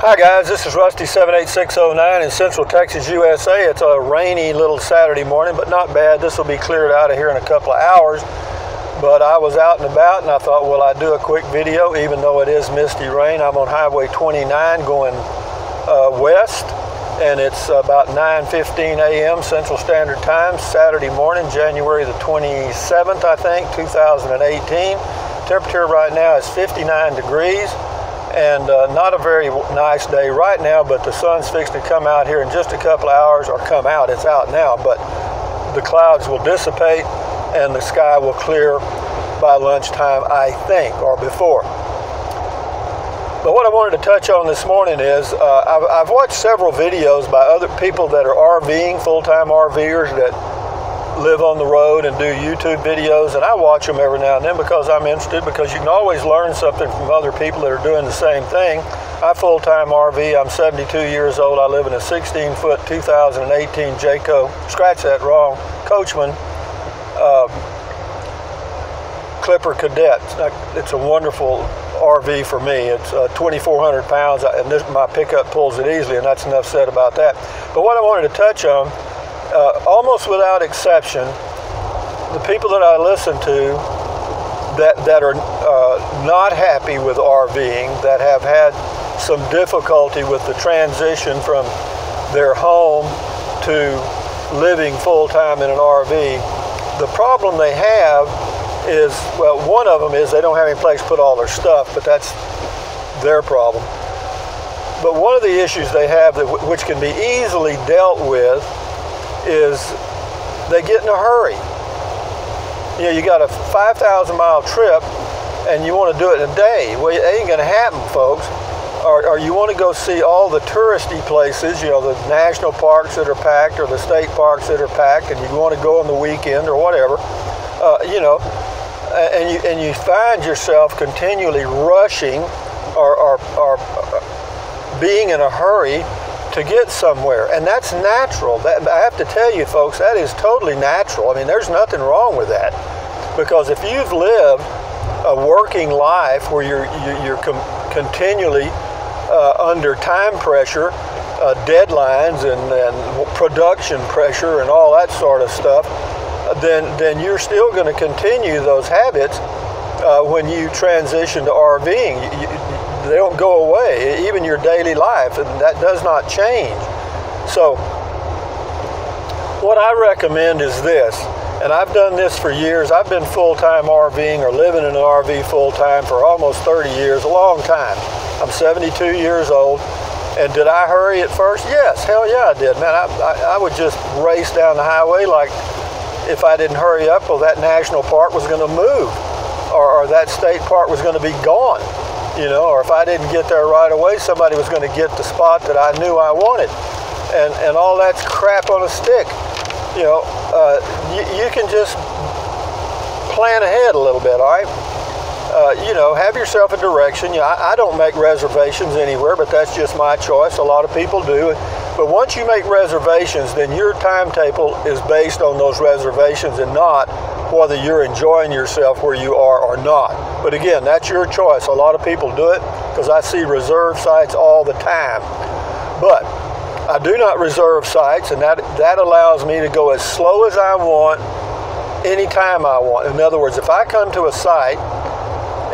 Hi guys, this is Rusty 78609 in Central Texas, USA. It's a rainy little Saturday morning, but not bad. This will be cleared out of here in a couple of hours. But I was out and about and I thought, well, I'd do a quick video even though it is misty rain. I'm on Highway 29 going west, and it's about 9:15 a.m. Central Standard Time, Saturday morning, January the 27th, I think, 2018. Temperature right now is 59 degrees. And not a very nice day right now, but the sun's fixing to come out here in just a couple of hours, or come out, it's out now, but the clouds will dissipate and the sky will clear by lunchtime, I think, or before. But what I wanted to touch on this morning is, I've watched several videos by other people that are RVing, full-time RVers that live on the road and do YouTube videos, and I watch them every now and then because I'm interested, because you can always learn something from other people that are doing the same thing. I full-time RV, I'm 72 years old, I live in a 16-foot 2018 Jayco, scratch that wrong, Coachman Clipper Cadet. It's a wonderful RV for me. It's 2,400 pounds, and my pickup pulls it easily, and that's enough said about that. But what I wanted to touch on, almost without exception, the people that I listen to that are not happy with RVing, that have had some difficulty with the transition from their home to living full-time in an RV, the problem they have is, well, one of them is they don't have any place to put all their stuff, but that's their problem. But one of the issues they have, which can be easily dealt with, is they get in a hurry. You know, you got a 5,000 mile trip and you want to do it in a day. Well, it ain't going to happen, folks. Or you want to go see all the touristy places, you know, the national parks that are packed or the state parks that are packed, and you want to go on the weekend or whatever, you know, and you find yourself continually rushing or being in a hurry to get somewhere, and that's natural. I have to tell you, folks, that is totally natural. I mean, there's nothing wrong with that, because if you've lived a working life where you're continually under time pressure, deadlines and production pressure and all that sort of stuff, then you're still going to continue those habits when you transition to RVing. They don't go away, even your daily life, and that does not change. So what I recommend is this, and I've done this for years. I've been full-time RVing or living in an RV full-time for almost 30 years, a long time. I'm 72 years old, and did I hurry at first? Yes, hell yeah I did, man. I would just race down the highway like, if I didn't hurry up, well, that national park was going to move, or that state park was going to be gone. You know, or if I didn't get there right away, somebody was going to get the spot that I knew I wanted. And all that's crap on a stick. You know, you can just plan ahead a little bit, all right? You know, have yourself a direction. You know, I don't make reservations anywhere, but that's just my choice. A lot of people do. But once you make reservations, then your timetable is based on those reservations and not whether you're enjoying yourself where you are or not. But again, that's your choice. A lot of people do it because I see reserve sites all the time. But I do not reserve sites, and that allows me to go as slow as I want, anytime I want. In other words, if I come to a site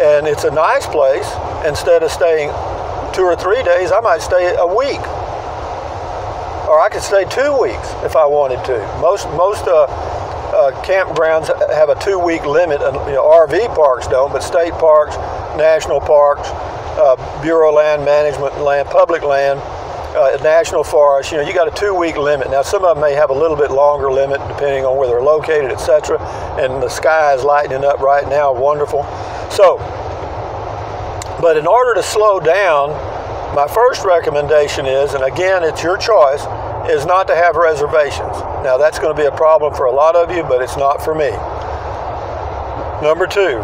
and it's a nice place, instead of staying 2 or 3 days, I might stay a week. Or I could stay 2 weeks if I wanted to. Most campgrounds have a 2-week limit, and you know, RV parks don't, but state parks, national parks, Bureau of Land Management, public land, national forests, you know, you got a 2-week limit. Now, some of them may have a little bit longer limit depending on where they're located, etc. And the sky is lightening up right now, wonderful. So, but in order to slow down, my first recommendation is, and again, it's your choice, is not to have reservations. Now, that's going to be a problem for a lot of you, but it's not for me. Number 2,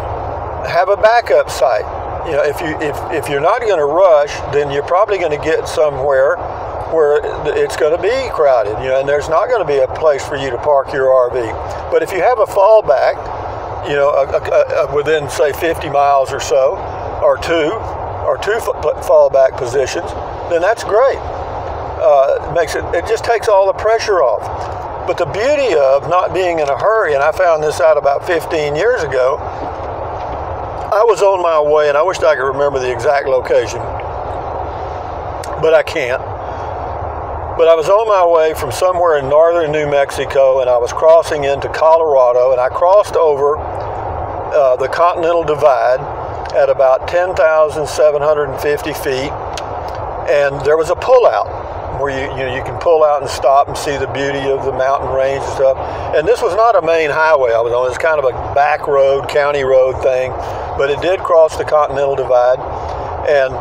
have a backup site. You know, if you're not going to rush, then you're probably going to get somewhere where it's going to be crowded, you know, and there's not going to be a place for you to park your RV. But if you have a fallback, you know, within, say, 50 miles or so, or two fallback positions, then that's great. It just takes all the pressure off. But the beauty of not being in a hurry, and I found this out about 15 years ago, I was on my way, and I wished I could remember the exact location, but I can't. But I was on my way from somewhere in northern New Mexico, and I was crossing into Colorado, and I crossed over the Continental Divide at about 10,750 feet, and there was a pullout where you can pull out and stop and see the beauty of the mountain range and stuff. And this was not a main highway I was on. It was kind of a back road, county road thing, but it did cross the Continental Divide, and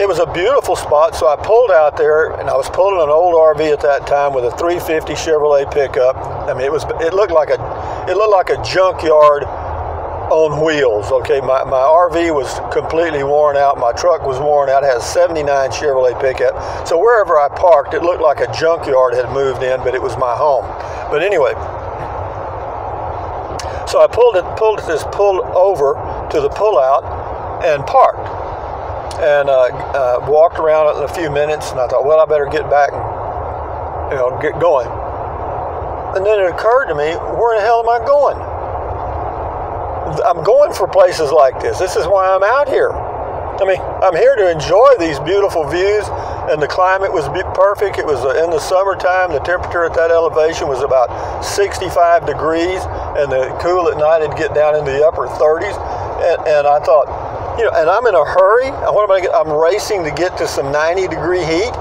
it was a beautiful spot. So I pulled out there, and I was pulling an old RV at that time with a 350 Chevrolet pickup. I mean, it looked like a junkyard on wheels. Okay, my RV was completely worn out. My truck was worn out. It has a 79 Chevrolet pickup. So wherever I parked, it looked like a junkyard had moved in, but it was my home. But anyway, so I pulled over to the pullout and parked, and walked around it in a few minutes, and I thought, well, I better get back and get going. And then it occurred to me, where in the hell am I going? I'm going for places like this. This is why I'm out here. I mean, I'm here to enjoy these beautiful views, and the climate was perfect. It was in the summertime. The temperature at that elevation was about 65 degrees, and the cool at night it'd get down into the upper 30s. And I thought, and I'm in a hurry. I'm racing to get to some 90-degree heat.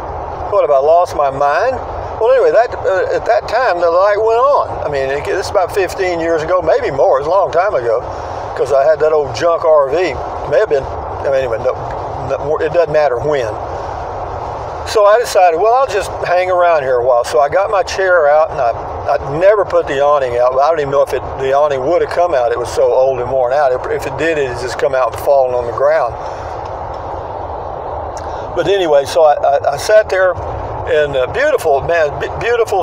What, have I lost my mind? Well, anyway, at that time, the light went on. I mean, this is about 15 years ago, maybe more. It was a long time ago, because I had that old junk RV. It may have been, anyway, it doesn't matter when. So I decided, well, I'll just hang around here a while. So I got my chair out, and I never put the awning out. I don't even know if the awning would have come out. It was so old and worn out. If it did, it had just come out and fallen on the ground. But anyway, so I sat there, and beautiful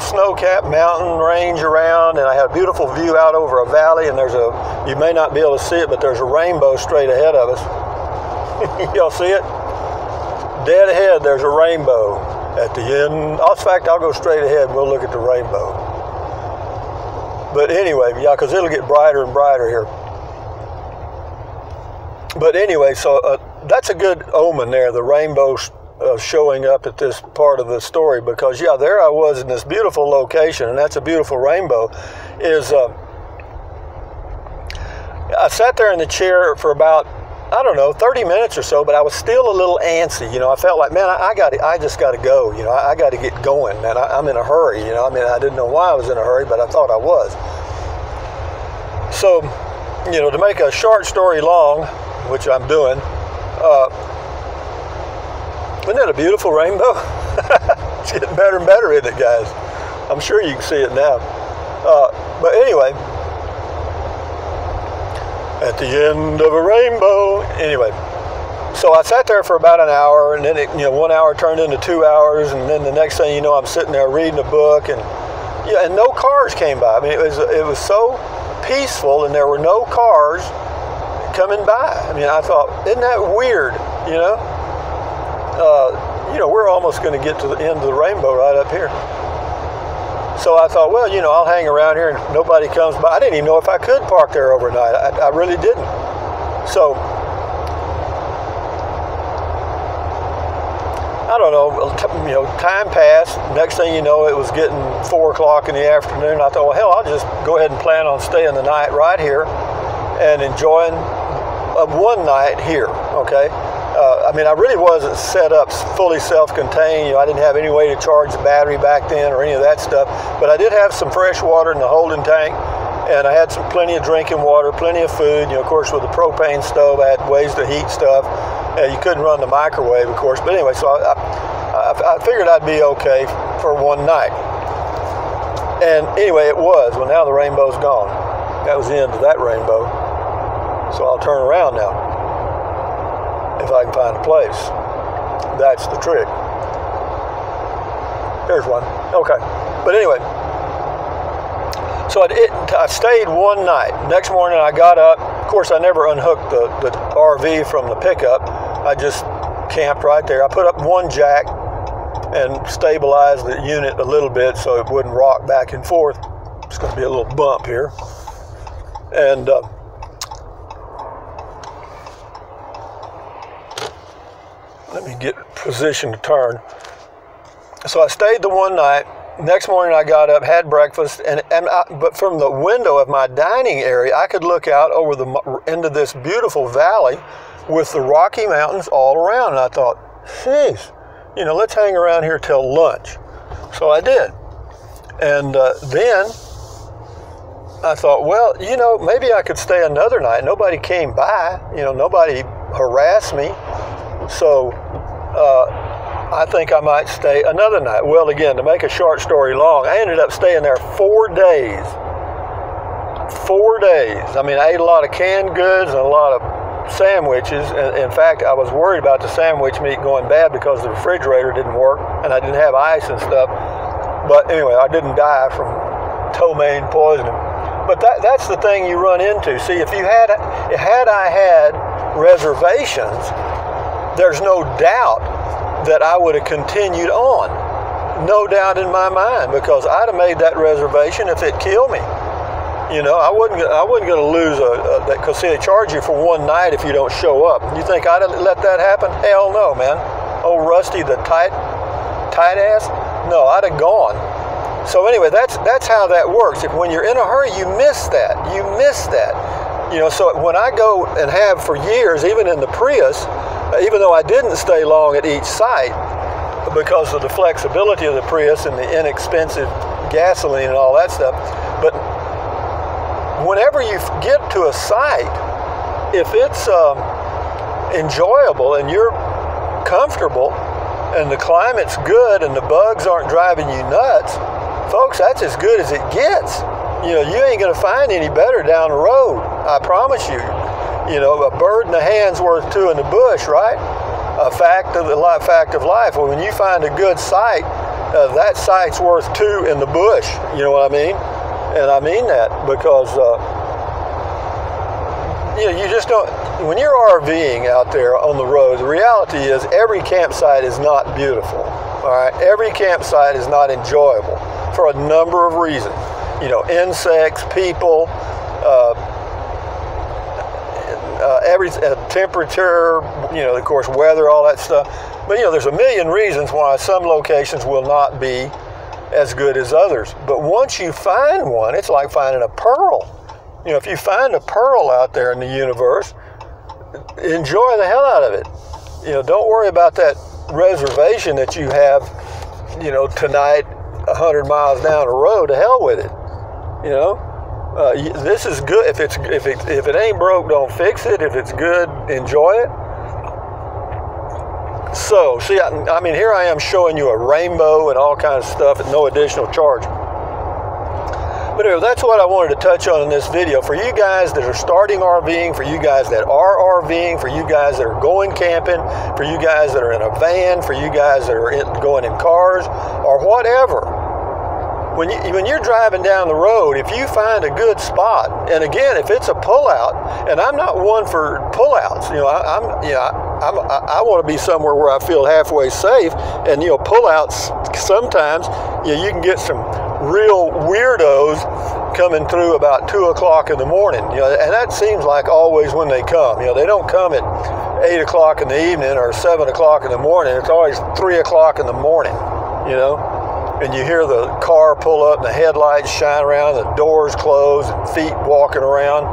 snow-capped mountain range around, and I had a beautiful view out over a valley, and you may not be able to see it, but there's a rainbow straight ahead of us. Y'all see it? Dead ahead, there's a rainbow at the end. In fact, I'll go straight ahead and we'll look at the rainbow. But anyway, yeah, because it'll get brighter and brighter here. But anyway, so that's a good omen there, the rainbow showing up at this part of the story, because yeah, there I was in this beautiful location, and that's a beautiful rainbow. I sat there in the chair for about, I don't know, 30 minutes or so, but I was still a little antsy. I felt like, man, I just got to go. I got to get going, man. I'm in a hurry. I mean, I didn't know why I was in a hurry, but I thought I was. So, to make a short story long, which I'm doing, isn't that a beautiful rainbow? It's getting better and better, isn't it, guys? I'm sure you can see it now. But anyway, at the end of a rainbow. Anyway, so I sat there for about an hour, and then 1 hour turned into 2 hours, and then the next thing you know, I'm sitting there reading a book, and and no cars came by. I mean, it was so peaceful, and there were no cars coming by. I mean, I thought, isn't that weird? We're almost going to get to the end of the rainbow right up here. So I thought, well, I'll hang around here and nobody comes by. I didn't even know if I could park there overnight. I really didn't. So, I don't know, time passed. Next thing you know, it was getting 4 o'clock in the afternoon. I thought, well, hell, I'll just go ahead and plan on staying the night right here and enjoying one night here, okay? I really wasn't set up fully self-contained. I didn't have any way to charge the battery back then or any of that stuff. But I did have some fresh water in the holding tank, and I had plenty of drinking water, plenty of food. Of course, with the propane stove, I had ways to heat stuff. You couldn't run the microwave, of course. But anyway, so I figured I'd be okay for one night. And anyway, it was. Well, now the rainbow's gone. That was the end of that rainbow. So I'll turn around now, if I can find a place. That's the trick. There's one. Okay. But anyway, so I stayed one night. Next morning I got up. Of course, I never unhooked the RV from the pickup. I just camped right there. I put up one jack and stabilized the unit a little bit so it wouldn't rock back and forth. It's going to be a little bump here. And let me get positioned to turn. So I stayed the one night. Next morning I got up, had breakfast, but from the window of my dining area, I could look out over into this beautiful valley with the Rocky Mountains all around. And I thought, geez, you know, let's hang around here till lunch. So I did. And then I thought, well, you know, maybe I could stay another night. Nobody came by, you know, nobody harassed me. So I think I might stay another night. Well, again, to make a short story long, I ended up staying there 4 days. 4 days. I mean, I ate a lot of canned goods and a lot of sandwiches. And in fact, I was worried about the sandwich meat going bad because the refrigerator didn't work and I didn't have ice and stuff. But anyway, I didn't die from ptomaine poisoning. But that's the thing you run into. See, if I had reservations, there's no doubt that I would have continued on. No doubt in my mind, because I'd have made that reservation if it killed me. You know, I wasn't going to lose because see, they charge you for one night if you don't show up. You think I'd have let that happen? Hell no, man. Old Rusty, the tight ass? No, I'd have gone. So anyway, that's how that works. If when you're in a hurry, you miss that. You miss that. You know, so when I go and have for years, even in the Prius, even though I didn't stay long at each site because of the flexibility of the Prius and the inexpensive gasoline and all that stuff, but whenever you get to a site, if it's enjoyable and you're comfortable and the climate's good and the bugs aren't driving you nuts, folks, that's as good as it gets. You know, you ain't going to find any better down the road. I promise you. You know, a bird in the hand's worth two in the bush, right? A fact of life. Well, when you find a good site, that site's worth two in the bush. You know what I mean? And I mean that because, you know, you just don't, when you're RVing out there on the road, the reality is every campsite is not beautiful. All right? Every campsite is not enjoyable for a number of reasons. You know, insects, people, temperature, you know, of course, weather, all that stuff. But, you know, there's a million reasons why some locations will not be as good as others. But once you find one, it's like finding a pearl. You know, if you find a pearl out there in the universe, enjoy the hell out of it. You know, don't worry about that reservation that you have, you know, tonight 100 miles down the road. To hell with it. You know? This is good. If it ain't broke, don't fix it. If it's good, enjoy it. So, see, I mean, here I am showing you a rainbow and all kinds of stuff at no additional charge. But anyway, that's what I wanted to touch on in this video. For you guys that are starting RVing, for you guys that are RVing, for you guys that are going camping, for you guys that are in a van, for you guys that are going in cars, or whatever. When you're driving down the road, if you find a good spot, and again, if it's a pullout, and I'm not one for pullouts, you know, I want to be somewhere where I feel halfway safe, and you know, pullouts sometimes, you know, you can get some real weirdos coming through about 2 o'clock in the morning, you know, and that seems like always when they come. You know, they don't come at 8 o'clock in the evening or 7 o'clock in the morning. It's always 3 o'clock in the morning, you know. And you hear the car pull up and the headlights shine around, the doors close, and feet walking around,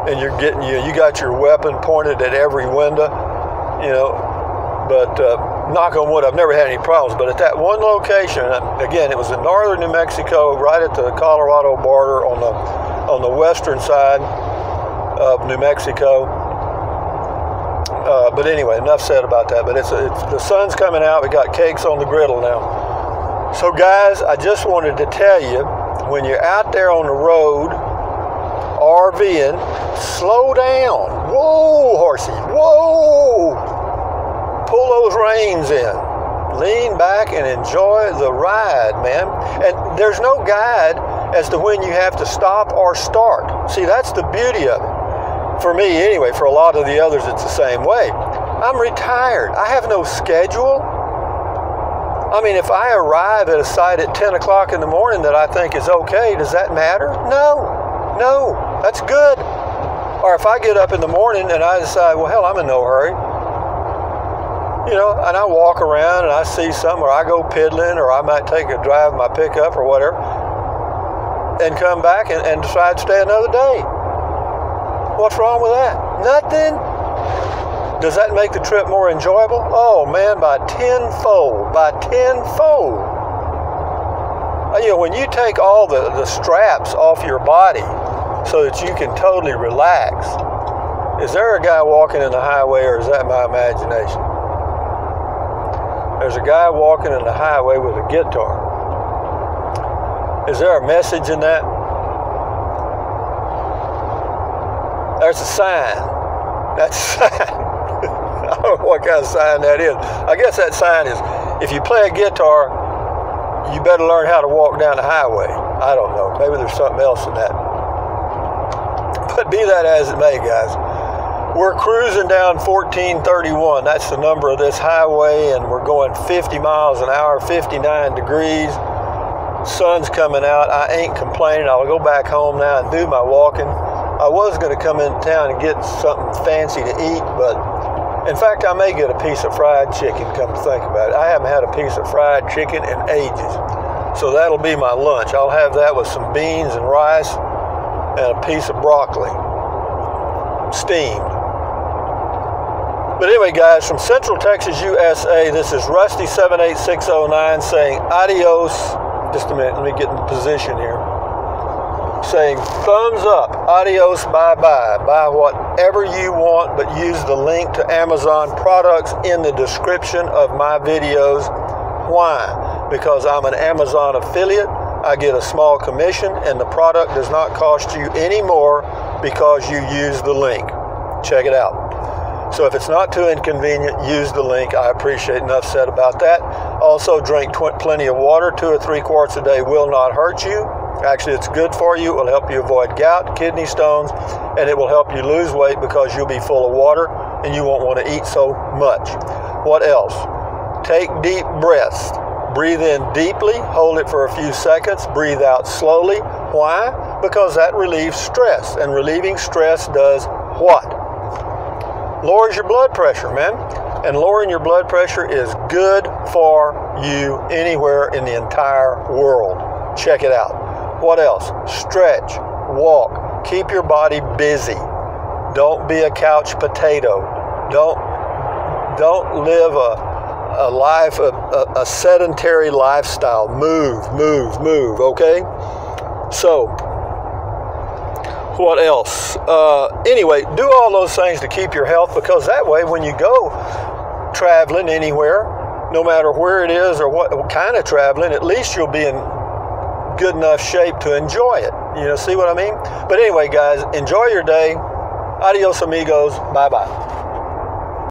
and you're getting, you got your weapon pointed at every window, you know. But knock on wood, I've never had any problems. But at that one location, again, it was in northern New Mexico, right at the Colorado border on the western side of New Mexico. But anyway, enough said about that. But it's the sun's coming out. We got cakes on the griddle now. So guys, I just wanted to tell you, when you're out there on the road, RVing, slow down. Whoa, horsey, whoa. Pull those reins in. Lean back and enjoy the ride, man. And there's no guide as to when you have to stop or start. See, that's the beauty of it. For me, anyway. For a lot of the others, it's the same way. I'm retired. I have no schedule. I mean, if I arrive at a site at 10 o'clock in the morning that I think is okay, does that matter? No, that's good. Or if I get up in the morning and I decide, well, hell, I'm in no hurry. You know, and I walk around and I see something, or I go piddling, or I might take a drive in my pickup or whatever, and come back and decide to stay another day. What's wrong with that? Nothing. Does that make the trip more enjoyable? Oh man, by tenfold. You know, when you take all the straps off your body so that you can totally relax, is there a guy walking in the highway, or is that my imagination? There's a guy walking in the highway with a guitar. Is there a message in that? There's a sign. That's a sign. I don't know what kind of sign that is. I guess that sign is, if you play a guitar, you better learn how to walk down the highway. I don't know. Maybe there's something else in that. But be that as it may, guys, we're cruising down 1431. That's the number of this highway, and we're going 50 miles an hour, 59 degrees. Sun's coming out. I ain't complaining. I'll go back home now and do my walking. I was going to come into town and get something fancy to eat, but in fact, I may get a piece of fried chicken, come to think about it. I haven't had a piece of fried chicken in ages. So that'll be my lunch. I'll have that with some beans and rice and a piece of broccoli, steamed. But anyway, guys, from Central Texas, USA, this is Rusty78609 saying adios. Just a minute, let me get in position here. Saying thumbs up, adios, bye-bye. Buy whatever you want, but use the link to Amazon products in the description of my videos. Why? Because I'm an Amazon affiliate. I get a small commission, and the product does not cost you any more because you use the link. Check it out. So if it's not too inconvenient, use the link. I appreciate enough said about that. Also, drink plenty of water. 2 or 3 quarts a day will not hurt you. Actually, it's good for you. It will help you avoid gout, kidney stones, and it will help you lose weight because you'll be full of water and you won't want to eat so much. What else? Take deep breaths. Breathe in deeply, hold it for a few seconds, breathe out slowly. Why? Because that relieves stress, and relieving stress does what? Lowers your blood pressure, man. And lowering your blood pressure is good for you anywhere in the entire world. Check it out. What else? Stretch, walk, keep your body busy. Don't be a couch potato. Don't live a life, a sedentary lifestyle. Move, okay? So, what else? Anyway, do all those things to keep your health, because that way when you go traveling anywhere, no matter where it is or what kind of traveling, at least you'll be in good enough shape to enjoy it. You know, see what I mean? But anyway, guys, enjoy your day. Adios, amigos. Bye-bye.